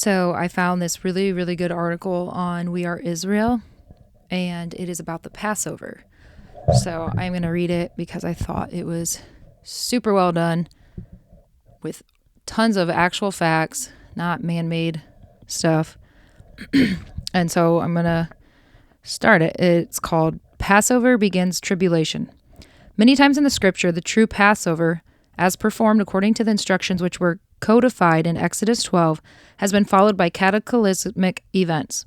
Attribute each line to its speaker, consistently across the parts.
Speaker 1: So I found this really, really good article on We Are Israel, and it is about the Passover. So I'm going to read it because I thought it was super well done with tons of actual facts, not man-made stuff. And so I'm going to start it. It's called Passover Begins Tribulation. Many times in the scripture, the true Passover, as performed according to the instructions which were codified in Exodus 12, has been followed by cataclysmic events.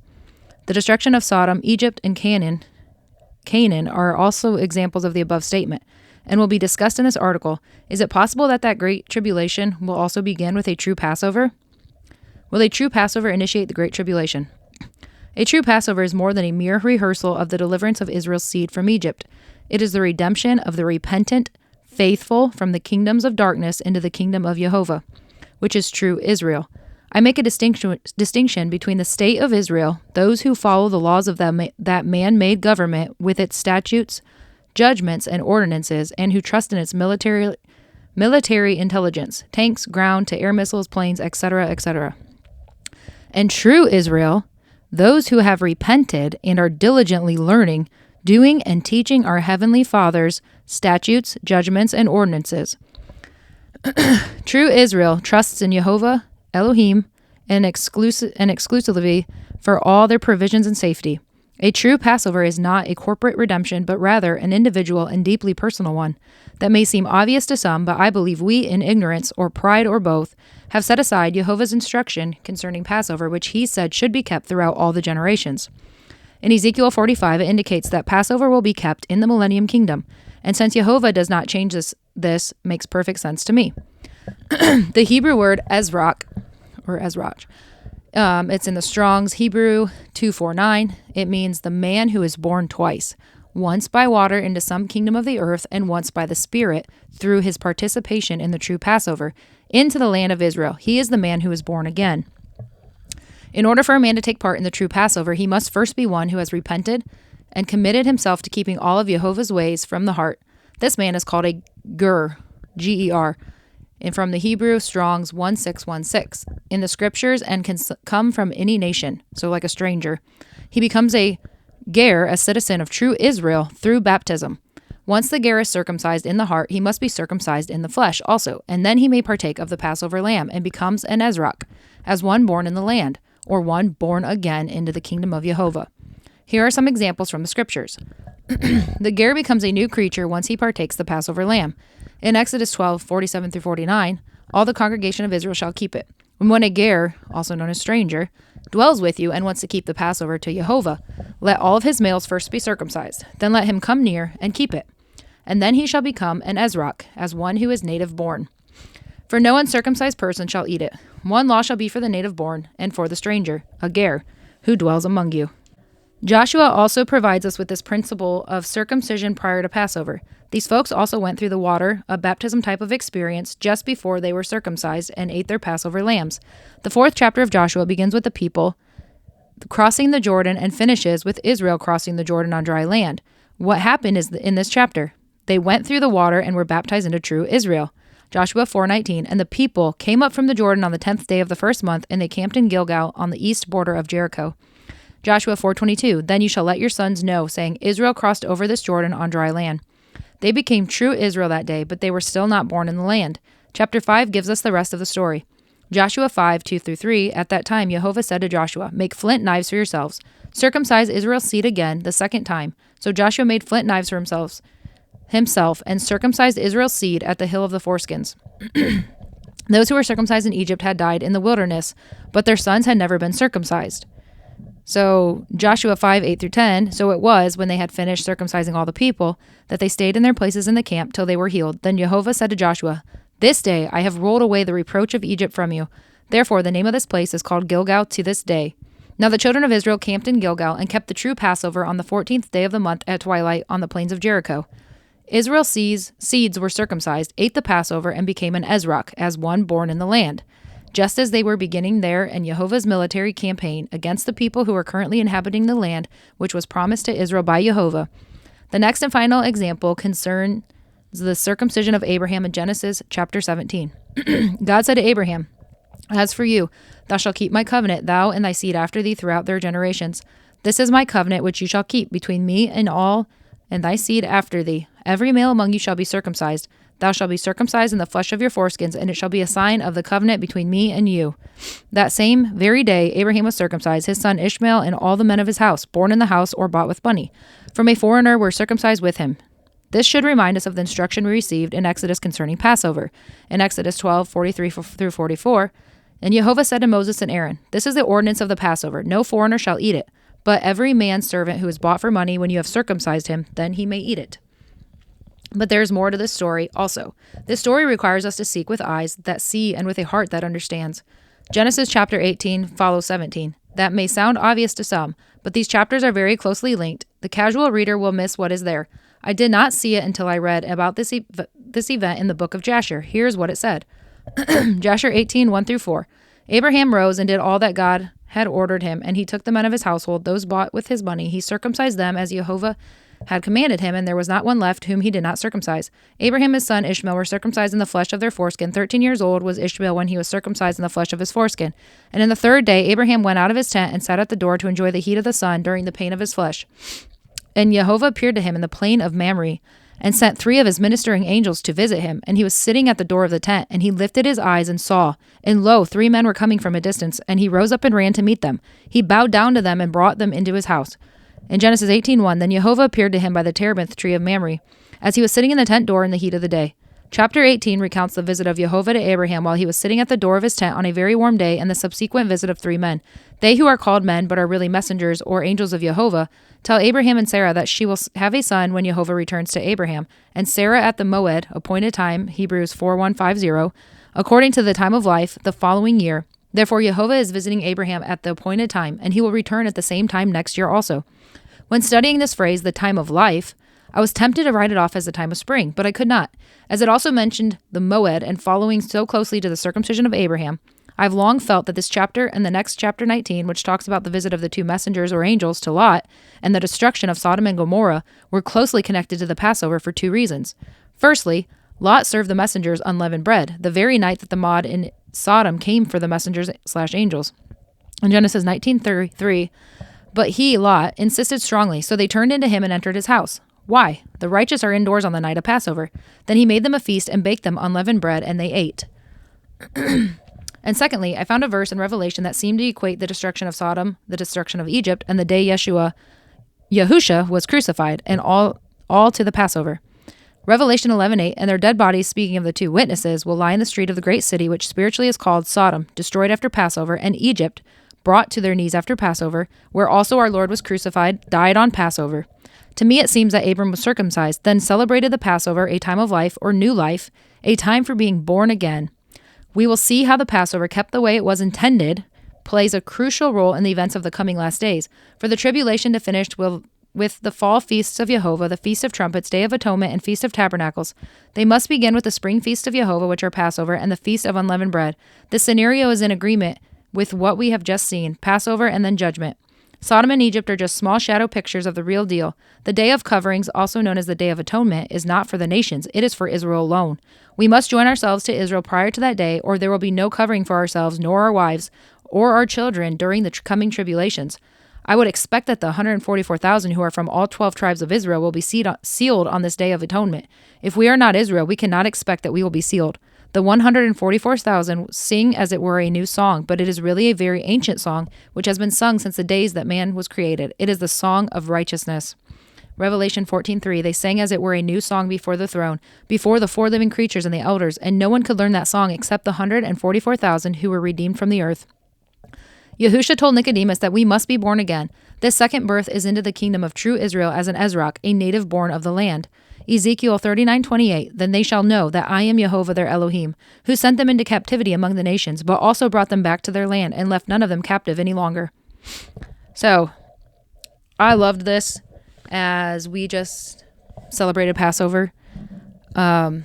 Speaker 1: The destruction of Sodom, Egypt, and Canaan are also examples of the above statement, and will be discussed in this article. Is it possible that great tribulation will also begin with a true Passover? Will a true Passover initiate the great tribulation? A true Passover is more than a mere rehearsal of the deliverance of Israel's seed from Egypt. It is the redemption of the repentant, faithful from the kingdoms of darkness into the kingdom of Jehovah, which is true Israel. I make a distinction between the state of Israel, those who follow the laws of that man-made government with its statutes, judgments, and ordinances, and who trust in its military intelligence, tanks, ground to air missiles, planes, etc., etc. And true Israel, those who have repented and are diligently learning, doing, and teaching our Heavenly Father's statutes, judgments, and ordinances. True Israel trusts in Jehovah, Elohim, and exclusively for all their provisions and safety. A true Passover is not a corporate redemption, but rather an individual and deeply personal one. That may seem obvious to some, but I believe we, in ignorance or pride or both, have set aside Jehovah's instruction concerning Passover, which he said should be kept throughout all the generations. In Ezekiel 45, it indicates that Passover will be kept in the millennium kingdom, and since Jehovah does not change this makes perfect sense to me. The Hebrew word Ezrach, or Ezrach, it's in the Strong's Hebrew 249. It means the man who is born twice, once by water into some kingdom of the earth, and once by the Spirit through his participation in the true Passover into the land of Israel. He is the man who is born again. In order for a man to take part in the true Passover, he must first be one who has repented and committed himself to keeping all of Jehovah's ways from the heart. This man is called a ger, G-E-R, and from the Hebrew Strong's 1616. In the scriptures and can come from any nation, so like a stranger. He becomes a ger, a citizen of true Israel, through baptism. Once the ger is circumcised in the heart, he must be circumcised in the flesh also, and then he may partake of the Passover lamb and becomes an Ezrach, as one born in the land, or one born again into the kingdom of Jehovah. Here are some examples from the scriptures. The ger becomes a new creature once he partakes the Passover lamb. In Exodus 12, 47 through 49, all the congregation of Israel shall keep it. And when a ger, also known as stranger, dwells with you and wants to keep the Passover to Jehovah, let all of his males first be circumcised. Then let him come near and keep it. And then he shall become an Ezrach, as one who is native born. For no uncircumcised person shall eat it. One law shall be for the native born, and for the stranger, a ger, who dwells among you. Joshua also provides us with this principle of circumcision prior to Passover. These folks also went through the water, a baptism type of experience, just before they were circumcised and ate their Passover lambs. The 4th chapter of Joshua begins with the people crossing the Jordan and finishes with Israel crossing the Jordan on dry land. What happened is in this chapter, they went through the water and were baptized into true Israel. Joshua 4:19, and the people came up from the Jordan on the 10th day of the first month, and they camped in Gilgal on the east border of Jericho. Joshua 4:22, then you shall let your sons know, saying, Israel crossed over this Jordan on dry land. They became true Israel that day, but they were still not born in the land. Chapter 5 gives us the rest of the story. Joshua 5:2-3, at that time Jehovah said to Joshua, make flint knives for yourselves. Circumcise Israel's seed again the second time. So Joshua made flint knives for himself and circumcised Israel's seed at the hill of the foreskins. Those who were circumcised in Egypt had died in the wilderness, but their sons had never been circumcised. So Joshua 5:8-10, so it was, when they had finished circumcising all the people, that they stayed in their places in the camp till they were healed. Then Jehovah said to Joshua, this day I have rolled away the reproach of Egypt from you. Therefore the name of this place is called Gilgal to this day. Now the children of Israel camped in Gilgal and kept the true Passover on the 14th day of the month at twilight on the plains of Jericho. Israel's seeds were circumcised, ate the Passover, and became an Ezrach, as one born in the land. Just as they were beginning there in Jehovah's military campaign against the people who were currently inhabiting the land, which was promised to Israel by Jehovah. The next and final example concerns the circumcision of Abraham in Genesis chapter 17. God said to Abraham, As for you, thou shalt keep my covenant, thou and thy seed after thee throughout their generations. This is my covenant which you shall keep between me and all and thy seed after thee. Every male among you shall be circumcised. Thou shalt be circumcised in the flesh of your foreskins, and it shall be a sign of the covenant between me and you. That same very day Abraham was circumcised, his son Ishmael, and all the men of his house, born in the house or bought with money, from a foreigner, were circumcised with him. This should remind us of the instruction we received in Exodus concerning Passover. In Exodus 12:43 through 44, and Jehovah said to Moses and Aaron, This is the ordinance of the Passover. No foreigner shall eat it, but every man's servant who is bought for money, when you have circumcised him, then he may eat it. But there is more to this story also. This story requires us to seek with eyes that see and with a heart that understands. Genesis chapter 18 follows 17. That may sound obvious to some, but these chapters are very closely linked. The casual reader will miss what is there. I did not see it until I read about this event in the book of Jasher. Here's what it said. Jasher 18:1 through 4. Abraham rose and did all that God had ordered him, and he took the men of his household, those bought with his money. He circumcised them as Jehovah had commanded him, and there was not one left whom he did not circumcise. Abraham and his son Ishmael were circumcised in the flesh of their foreskin. 13 years old was Ishmael when he was circumcised in the flesh of his foreskin. And in the third day Abraham went out of his tent and sat at the door to enjoy the heat of the sun during the pain of his flesh. And Jehovah appeared to him in the plain of Mamre, and sent 3 of his ministering angels to visit him. And he was sitting at the door of the tent, and he lifted his eyes and saw, and lo, 3 men were coming from a distance, and he rose up and ran to meet them. He bowed down to them and brought them into his house. In Genesis 18:1, then Jehovah appeared to him by the terebinth tree of Mamre, as he was sitting in the tent door in the heat of the day. Chapter 18 recounts the visit of Jehovah to Abraham while he was sitting at the door of his tent on a very warm day, and the subsequent visit of 3 men. They who are called men but are really messengers or angels of Jehovah tell Abraham and Sarah that she will have a son when Jehovah returns to Abraham, and Sarah at the moed, appointed time, Hebrews 4:150, according to the time of life, the following year. Therefore Jehovah is visiting Abraham at the appointed time, and he will return at the same time next year also. When studying this phrase, the time of life, I was tempted to write it off as the time of spring, but I could not, as it also mentioned the moed and following so closely to the circumcision of Abraham. I've long felt that this chapter and the next chapter 19, which talks about the visit of the 2 messengers or angels to Lot and the destruction of Sodom and Gomorrah, were closely connected to the Passover for 2 reasons. Firstly, Lot served the messengers unleavened bread, the very night that the mod in Sodom came for the messengers/angels. In Genesis 19:3, but he, Lot, insisted strongly, so they turned into him and entered his house. Why? The righteous are indoors on the night of Passover. Then he made them a feast and baked them unleavened bread, and they ate. And secondly, I found a verse in Revelation that seemed to equate the destruction of Sodom, the destruction of Egypt, and the day Yahusha was crucified, and all to the Passover. Revelation 11:8, and their dead bodies, speaking of the 2 witnesses, will lie in the street of the great city, which spiritually is called Sodom, destroyed after Passover, and Egypt, brought to their knees after Passover, where also our Lord was crucified, died on Passover. To me it seems that Abram was circumcised, then celebrated the Passover, a time of life, or new life, a time for being born again. We will see how the Passover, kept the way it was intended, plays a crucial role in the events of the coming last days. For the tribulation to finish with the fall feasts of Jehovah, the Feast of Trumpets, Day of Atonement, and Feast of Tabernacles, they must begin with the spring feast of Jehovah, which are Passover, and the Feast of Unleavened Bread. This scenario is in agreement with what we have just seen, Passover and then Judgment. Sodom and Egypt are just small shadow pictures of the real deal. The Day of Coverings, also known as the Day of Atonement, is not for the nations. It is for Israel alone. We must join ourselves to Israel prior to that day, or there will be no covering for ourselves, nor our wives, or our children during the coming tribulations. I would expect that the 144,000 who are from all 12 tribes of Israel will be sealed on this Day of Atonement. If we are not Israel, we cannot expect that we will be sealed. The 144,000 sing as it were a new song, but it is really a very ancient song, which has been sung since the days that man was created. It is the song of righteousness. Revelation 14:3, they sang as it were a new song before the throne, before the 4 living creatures and the elders, and no one could learn that song except the 144,000 who were redeemed from the earth. Yahusha told Nicodemus that we must be born again. This second birth is into the kingdom of true Israel as an Ezrach, a native born of the land. Ezekiel 39:28, then they shall know that I am Jehovah their Elohim, who sent them into captivity among the nations, but also brought them back to their land and left none of them captive any longer. So, I loved this as we just celebrated Passover. I've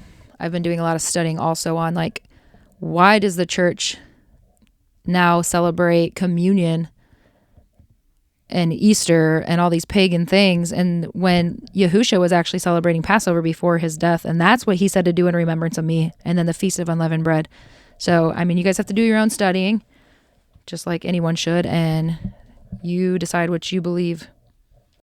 Speaker 1: been doing a lot of studying also on why does the church now celebrate communion and Easter and all these pagan things, and when Yahusha was actually celebrating Passover before his death, and that's what he said to do in remembrance of me, and then the Feast of Unleavened Bread. So, I mean, you guys have to do your own studying, just like anyone should, and you decide what you believe